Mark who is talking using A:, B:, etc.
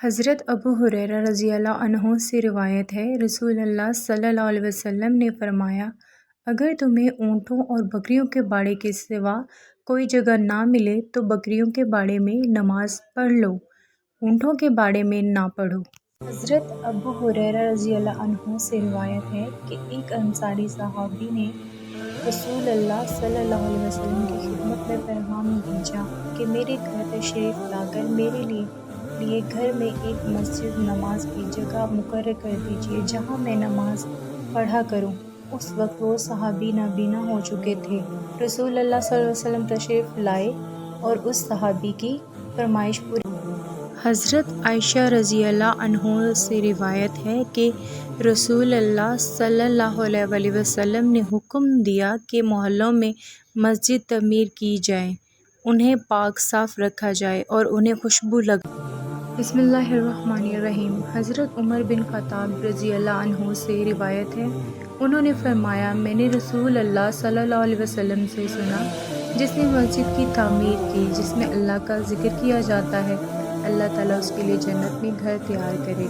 A: حضرت ابو ہریرہ رضی اللہ عنہ سے روایت ہے، رسول اللہ صلی اللہ علیہ وسلم نے فرمایا، اگر تمہیں اونٹوں اور بکریوں کے باڑے کے سوا کوئی جگہ نہ ملے تو بکریوں کے باڑے میں نماز پڑھ لو، اونٹوں کے باڑے میں نہ پڑھو۔ حضرت ابو ہریرہ رضی اللہ عنہ سے روایت ہے کہ ایک انصاری صحابی نے رسول اللہ صلی اللہ علیہ وسلم کی خدمت میں پیغام بھیجا کہ میرے گھر تشریف لا کر میرے لیے گھر میں ایک مسجد نماز کی جگہ مقرر کر دیجیے جہاں میں نماز پڑھا کروں۔ اس وقت وہ صحابی نابینا ہو چکے تھے۔ رسول اللہ صلی اللہ علیہ وسلم تشریف لائے اور اس صحابی کی فرمائش پوری۔ حضرت عائشہ رضی اللہ عنہا سے روایت ہے کہ رسول اللہ صلی اللہ علیہ وسلم نے حکم دیا کہ محلوں میں مسجد تعمیر کی جائیں، انہیں پاک صاف رکھا جائے اور انہیں خوشبو لگائی۔ بسم اللہ الرحمن الرحیم۔ حضرت عمر بن خطاب رضی اللہ عنہ سے روایت ہے، انہوں نے فرمایا، میں نے رسول اللہ صلی اللہ علیہ وسلم سے سنا، جس نے مسجد کی تعمیر کی جس میں اللہ کا ذکر کیا جاتا ہے، اللہ تعالیٰ اس کے لیے جنت میں گھر تیار کرے گا۔